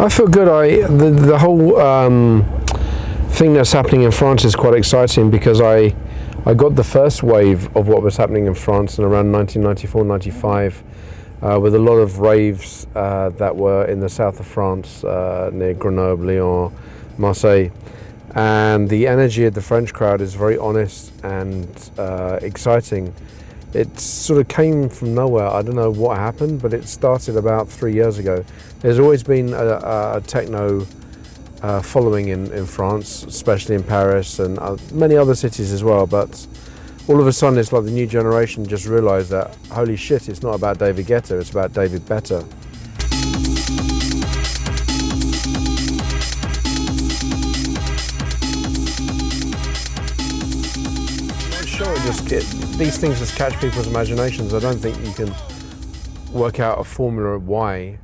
I feel good. The whole thing that's happening in France is quite exciting because I got the first wave of what was happening in France in around 1994-95 with a lot of raves that were in the south of France near Grenoble, Lyon, Marseille. And the energy of the French crowd is very honest and exciting. It sort of came from nowhere. I don't know what happened, but it started about 3 years ago. There's always been a techno following in France, especially in Paris and many other cities as well. But all of a sudden, it's like the new generation just realised that, holy shit, it's not about David Guetta, it's about David Better. These things just catch people's imaginations. I don't think you can work out a formula of why.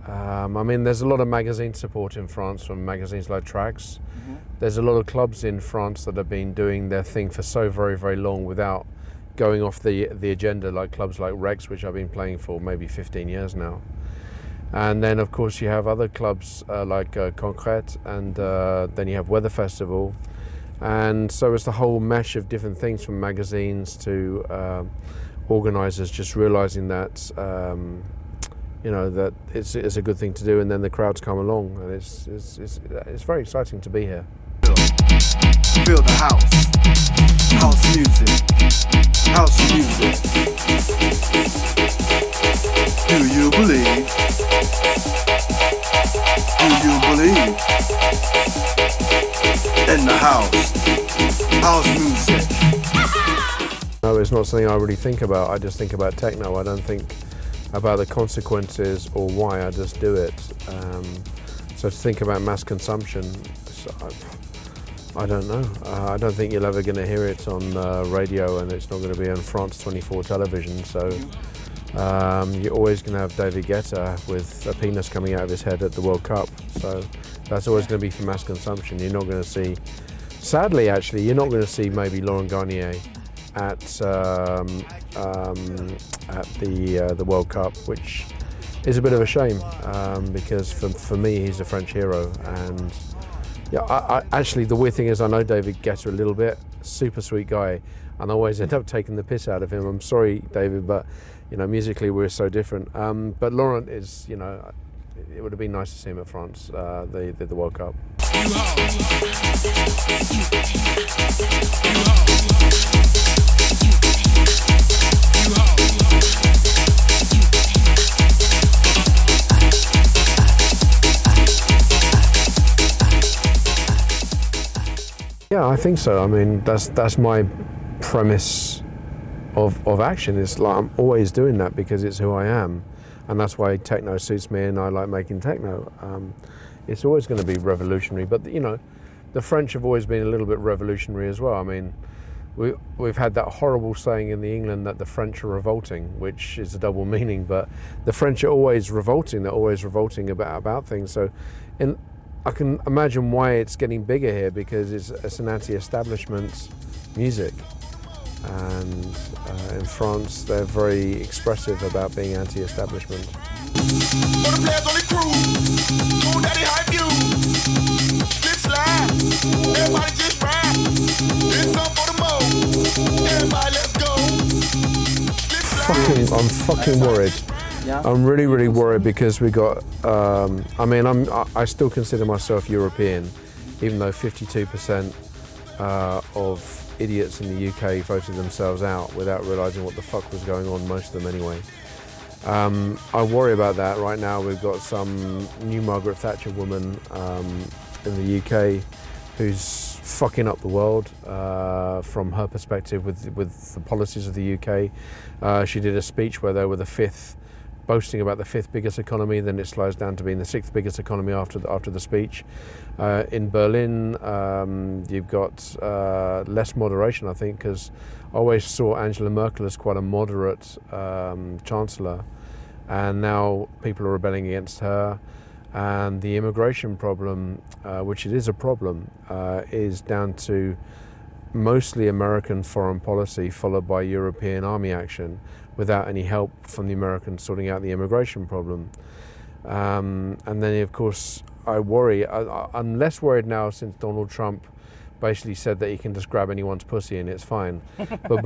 I mean, there's a lot of magazine support in France from magazines like Tracks. Mm-hmm. There's a lot of clubs in France that have been doing their thing for so very, very long without going off the agenda, like clubs like Rex, which I've been playing for maybe 15 years now. And then, of course, you have other clubs like Concrete, and then you have Weather Festival. And so it's the whole mesh of different things, from magazines to organisers just realising that that it's a good thing to do, and then the crowds come along, and it's very exciting to be here. Feel the house music. Do you believe? In the house music. No, it's not something I really think about. I just think about techno. I don't think about the consequences or why. I just do it. So to think about mass consumption, I don't know. I don't think you're ever going to hear it on radio, and it's not going to be on France 24 television. So you're always going to have David Guetta with a penis coming out of his head at the World Cup. So that's always going to be for mass consumption. You're not going to see, sadly actually, you're not going to see maybe Laurent Garnier at the World Cup, which is a bit of a shame because for me he's a French hero. And yeah, I actually, the weird thing is I know David Guetta a little bit, super sweet guy, and I always end up taking the piss out of him. I'm sorry, David, but musically we're so different. But Laurent is, it would have been nice to see him at France, the World Cup. Yeah, I think so. I mean, that's my premise of action. It's like I'm always doing that because it's who I am, and that's why techno suits me, and I like making techno. It's always going to be revolutionary, but the French have always been a little bit revolutionary as well. I mean, we've had that horrible saying in England that the French are revolting, which is a double meaning, but the French are always revolting. They're always revolting about things. So I can imagine why it's getting bigger here, because it's an anti-establishment music. And in France, they're very expressive about being anti-establishment. I'm fucking worried. Yeah. I'm really, really worried because we got. I still consider myself European, even though 52% of idiots in the UK voted themselves out without realising what the fuck was going on, most of them anyway. I worry about that. Right now we've got some new Margaret Thatcher woman in the UK who's fucking up the world from her perspective with the policies of the UK. She did a speech where they were boasting about the fifth biggest economy, then it slides down to being the sixth biggest economy after the speech. In Berlin, you've got less moderation, I think, because I always saw Angela Merkel as quite a moderate chancellor, and now people are rebelling against her. And the immigration problem, which it is a problem, is down to mostly American foreign policy followed by European army action without any help from the Americans sorting out the immigration problem. And then, of course, I worry. I'm less worried now since Donald Trump basically said that he can just grab anyone's pussy and it's fine. But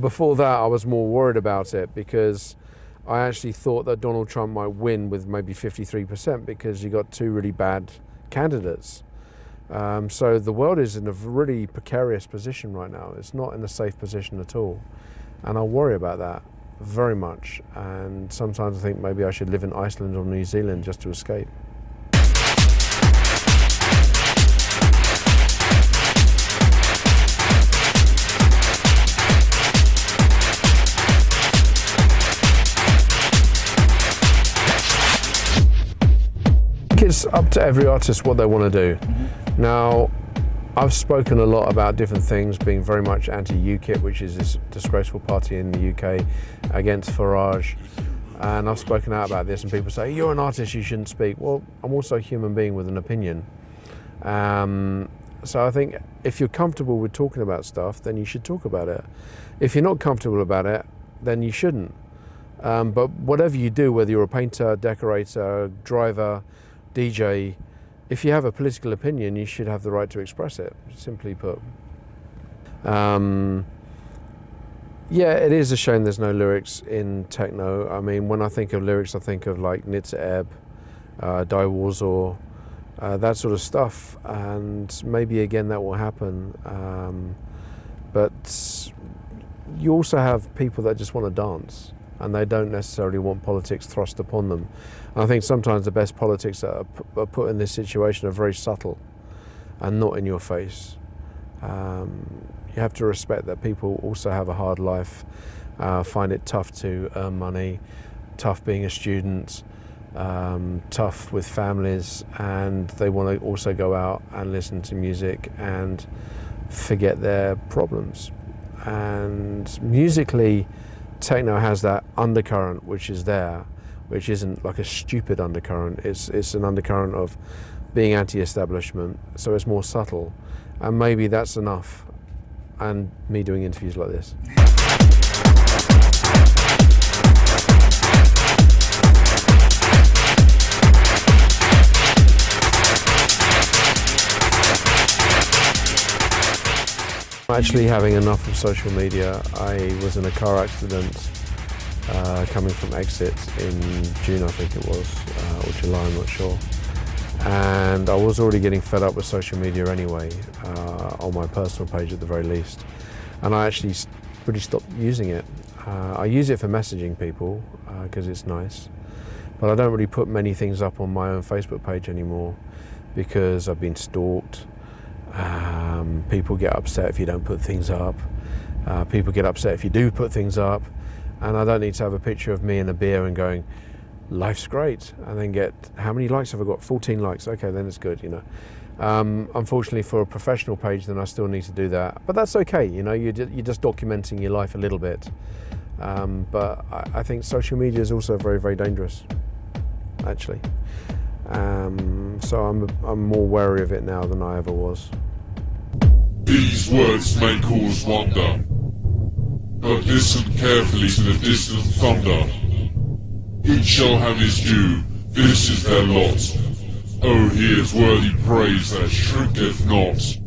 before that, I was more worried about it, because I actually thought that Donald Trump might win with maybe 53%, because you got two really bad candidates. So the world is in a really precarious position right now. It's not in a safe position at all. And I worry about that very much. And sometimes I think maybe I should live in Iceland or New Zealand just to escape. It's up to every artist what they want to do. Now, I've spoken a lot about different things, being very much anti-UKIP, which is this disgraceful party in the UK, against Farage. And I've spoken out about this, and people say, you're an artist, you shouldn't speak. Well, I'm also a human being with an opinion. So I think if you're comfortable with talking about stuff, then you should talk about it. If you're not comfortable about it, then you shouldn't. But whatever you do, whether you're a painter, decorator, driver, DJ, if you have a political opinion, you should have the right to express it, simply put. Yeah, it is a shame there's no lyrics in techno. I mean, when I think of lyrics, I think of like Nitze Ebb, Die Warsaw, that sort of stuff, and maybe again that will happen. But you also have people that just want to dance, and they don't necessarily want politics thrust upon them. And I think sometimes the best politics that are put in this situation are very subtle and not in your face. You have to respect that people also have a hard life, find it tough to earn money, tough being a student, tough with families, and they want to also go out and listen to music and forget their problems. And musically, techno has that undercurrent which is there, which isn't like a stupid undercurrent. It's an undercurrent of being anti-establishment, so it's more subtle. And maybe that's enough, and me doing interviews like this. Actually having enough of social media. I was in a car accident coming from Exit in June, I think it was, or July, I'm not sure. And I was already getting fed up with social media anyway, on my personal page at the very least. And I actually really stopped using it. I use it for messaging people because it's nice, but I don't really put many things up on my own Facebook page anymore because I've been stalked. People get upset if you don't put things up. People get upset if you do put things up. And I don't need to have a picture of me and a beer and going, life's great, and then get, how many likes have I got? 14 likes, okay, then it's good, you know. Unfortunately for a professional page, then I still need to do that. But that's okay, you know, you're just documenting your life a little bit. But I think social media is also very, very dangerous, actually. So I'm more wary of it now than I ever was. These words may cause wonder, but listen carefully to the distant thunder. Each shall have his due, this is their lot. Oh, he is worthy praise that shrinketh not.